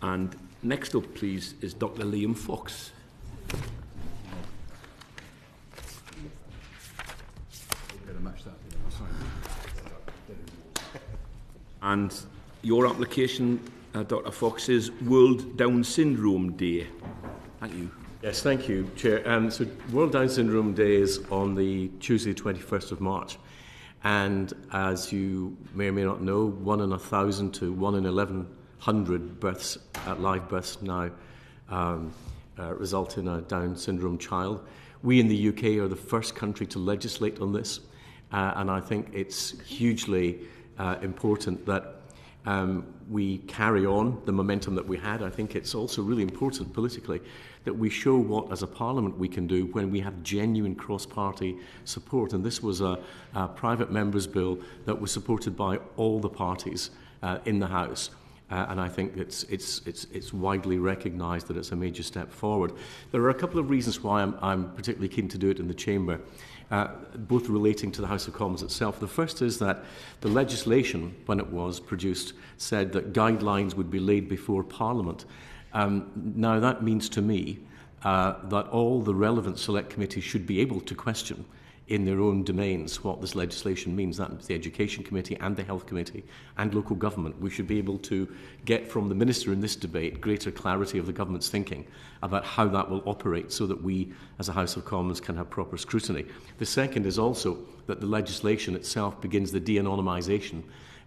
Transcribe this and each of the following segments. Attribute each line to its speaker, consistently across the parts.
Speaker 1: And next up, please, is Dr. Liam Fox. And your application, Dr. Fox, is World Down Syndrome Day. Thank you.
Speaker 2: Yes, thank you, Chair. So World Down Syndrome Day is on the Tuesday, 21st of March. And as you may or may not know, 1 in 1,000 to 1 in 1,100 births, live births now result in a Down syndrome child. We in the UK are the first country to legislate on this, and I think it's hugely important that we carry on the momentum that we had. I think it's also really important politically that we show what, as a parliament, we can do when we have genuine cross-party support. And this was a private member's bill that was supported by all the parties in the House. And I think it's widely recognised that it's a major step forward. There are a couple of reasons why I'm particularly keen to do it in the Chamber, both relating to the House of Commons itself. The first is that the legislation, when it was produced, said that guidelines would be laid before Parliament. Now, that means to me that all the relevant select committees should be able to question in their own domains what this legislation means. That's the Education Committee and the Health Committee and local government. We should be able to get from the Minister in this debate greater clarity of the government's thinking about how that will operate so that we, as a House of Commons, can have proper scrutiny. The second is also that the legislation itself begins the de-anonymisation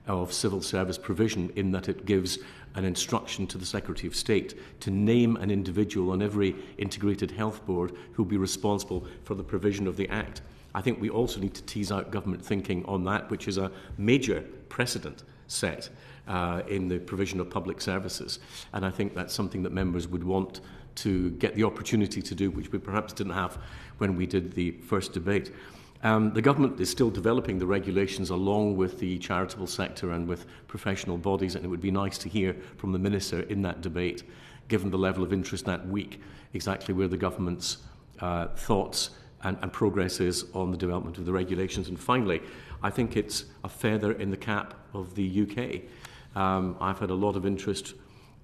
Speaker 2: of civil service provision, in that it gives an instruction to the Secretary of State to name an individual on every integrated health board who will be responsible for the provision of the Act. I think we also need to tease out government thinking on that, which is a major precedent set in the provision of public services. And I think that's something that members would want to get the opportunity to do, which we perhaps didn't have when we did the first debate. The government is still developing the regulations along with the charitable sector and with professional bodies, and it would be nice to hear from the Minister in that debate, given the level of interest that week, exactly where the government's thoughts and progress is on the development of the regulations. And finally, I think it's a feather in the cap of the UK. I've had a lot of interest,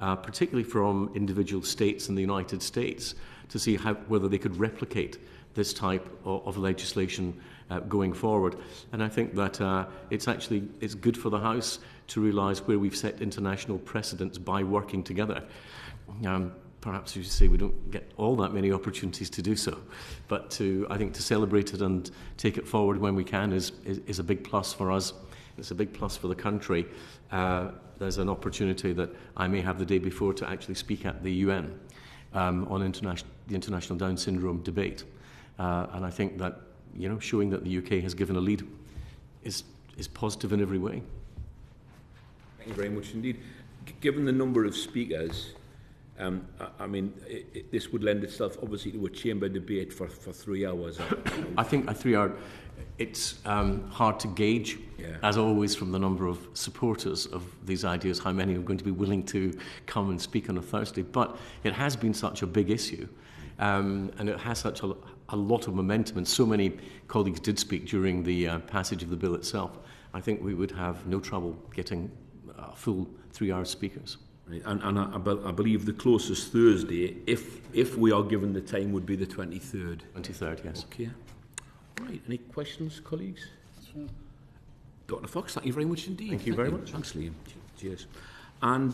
Speaker 2: particularly from individual states in the United States, to see whether they could replicate this type of legislation going forward. And I think that it's good for the House to realise where we've set international precedents by working together. Perhaps, as you say, we don't get all that many opportunities to do so, but I think to celebrate it and take it forward when we can is a big plus for us. It's a big plus for the country. There's an opportunity that I may have the day before to actually speak at the UN on the International Down Syndrome debate. And I think that, showing that the UK has given a lead is positive in every way.
Speaker 1: Thank you very much indeed. Given the number of speakers, this would lend itself obviously to a chamber debate for 3 hours.
Speaker 2: I think a 3 hour, it's hard to gauge, as always, from the number of supporters of these ideas, how many are going to be willing to come and speak on a Thursday. But it has been such a big issue, and it has such a lot of momentum, and so many colleagues did speak during the passage of the bill itself. I think we would have no trouble getting full 3 hour speakers.
Speaker 1: And I believe the closest Thursday, if we are given the time, would be the 23rd.
Speaker 2: 23rd, yes.
Speaker 1: Okay. Right. Any questions, colleagues? Dr. Fox, thank you very much indeed.
Speaker 2: Thank you very much.
Speaker 1: Thanks, Liam. Cheers. And